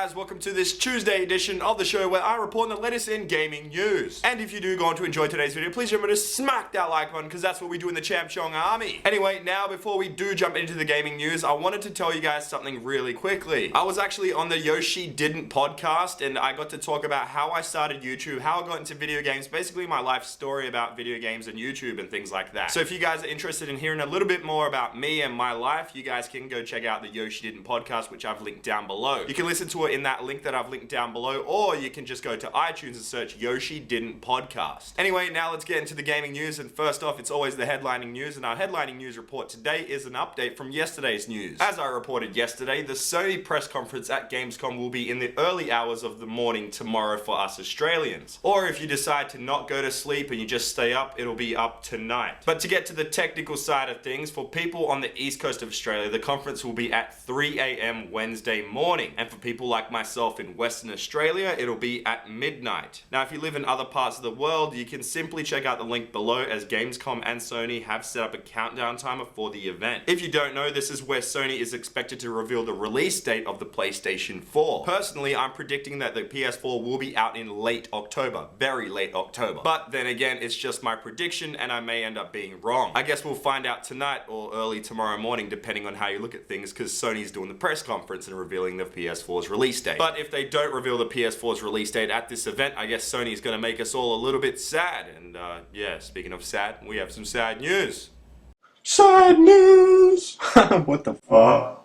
guys, welcome to this Tuesday edition of the show where I report on the latest in gaming news. And if you do go on to enjoy today's video, please remember to smack that like button because that's what we do in the ChampChong army. Anyway, now before we do jump into the gaming news, I wanted to tell you guys something really quickly. I was actually on the Yoshi Didn't podcast and I got to talk about how I started YouTube, how I got into video games, basically my life story about video games and YouTube and things like that. So if you guys are interested in hearing a little bit more about me and my life, you guys can go check out the Yoshi Didn't podcast, which I've linked down below. You can listen to it in that link that I've linked down below, or you can just go to iTunes and search Yoshi Didn't podcast. Anyway, now let's get into the gaming news, and first off, it's always the headlining news, and our headlining news report today is an update from yesterday's news. As I reported yesterday, the Sony press conference at Gamescom will be in the early hours of the morning tomorrow for us Australians. Or if you decide to not go to sleep and you just stay up, it'll be up tonight. But to get to the technical side of things, for people on the east coast of Australia, the conference will be at 3 a.m. Wednesday morning. And for people like myself in Western Australia, it'll be at midnight. Now, if you live in other parts of the world, you can simply check out the link below, as Gamescom and Sony have set up a countdown timer for the event. If you don't know, this is where Sony is expected to reveal the release date of the PlayStation 4. Personally, I'm predicting that the PS4 will be out in late October, very late October. But then again, it's just my prediction and I may end up being wrong. I guess we'll find out tonight or early tomorrow morning, depending on how you look at things, because Sony's doing the press conference and revealing the PS4's release date. But if they don't reveal the PS4's release date at this event, I guess Sony's gonna make us all a little bit sad. And yeah, speaking of sad, we have some sad news. Sad news! What the fuck?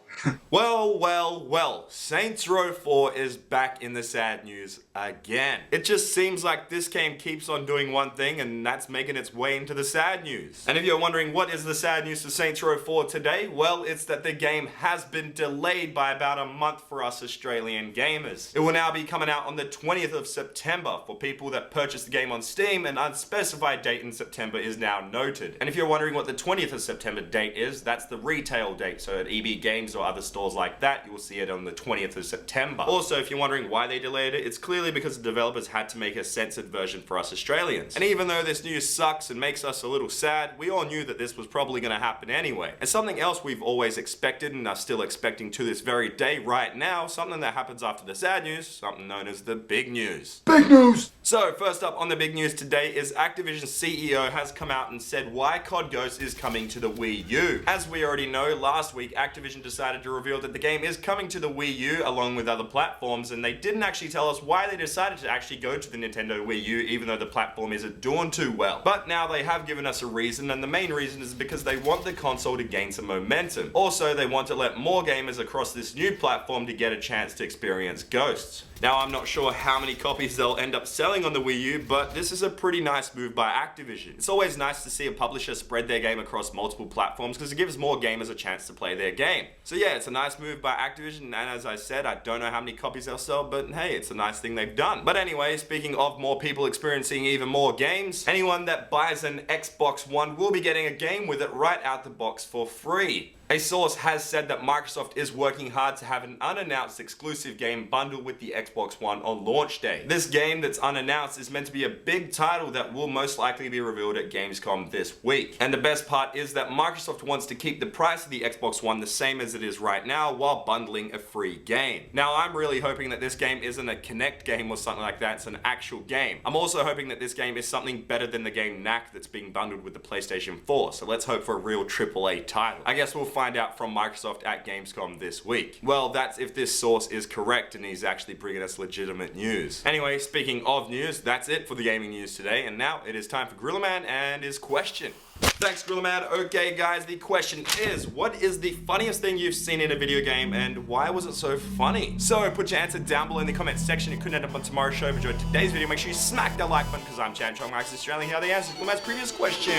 Well, Saints Row 4 is back in the sad news again. It just seems like this game keeps on doing one thing, and that's making its way into the sad news. And if you're wondering what is the sad news for Saints Row 4 today, well, it's that the game has been delayed by about a month for us Australian gamers. It will now be coming out on the 20th of September for people that purchased the game on Steam. An unspecified date in September is now noted. And if you're wondering what the 20th of September date is, that's the retail date. So at EB Games or other stores like that, you will see it on the 20th of September. Also, if you're wondering why they delayed it, it's clearly because the developers had to make a censored version for us Australians. And even though this news sucks and makes us a little sad, we all knew that this was probably going to happen anyway. And something else we've always expected and are still expecting to this very day right now, something that happens after the sad news, something known as the big news. Big news! So first up on the big news today is Activision's CEO has come out and said why COD Ghost is coming to the Wii U. As we already know, last week Activision decided to reveal that the game is coming to the Wii U along with other platforms, and they didn't actually tell us why they decided to actually go to the Nintendo Wii U even though the platform isn't doing too well. But now they have given us a reason, and the main reason is because they want the console to gain some momentum. Also, they want to let more gamers across this new platform to get a chance to experience Ghosts. Now, I'm not sure how many copies they'll end up selling on the Wii U, but this is a pretty nice move by Activision. It's always nice to see a publisher spread their game across multiple platforms because it gives more gamers a chance to play their game. So yeah, it's a nice move by Activision, and as I said, I don't know how many copies they'll sell, but hey, it's a nice thing they've done. But anyway, speaking of more people experiencing even more games, anyone that buys an Xbox One will be getting a game with it right out the box for free. A source has said that Microsoft is working hard to have an unannounced exclusive game bundled with the Xbox One on launch day. This game that's unannounced is meant to be a big title that will most likely be revealed at Gamescom this week. And the best part is that Microsoft wants to keep the price of the Xbox One the same as it is right now while bundling a free game. Now, I'm really hoping that this game isn't a Kinect game or something like that, it's an actual game. I'm also hoping that this game is something better than the game Knack that's being bundled with the PlayStation 4, so let's hope for a real AAA title. I guess we'll find out from Microsoft at Gamescom this week. Well, that's if this source is correct and he's actually bringing us legitimate news. Anyway, speaking of news, that's it for the gaming news today, and now it is time for Gorilla Man and his question. Thanks, Gorilla Man. Okay, guys, the question is, what is the funniest thing you've seen in a video game, and why was it so funny? So, put your answer down below in the comment section. It could end up on tomorrow's show. If you enjoyed today's video, make sure you smack that like button, because I'm ChampChong, Australia. Here are the answers to Gorilla Man's previous question.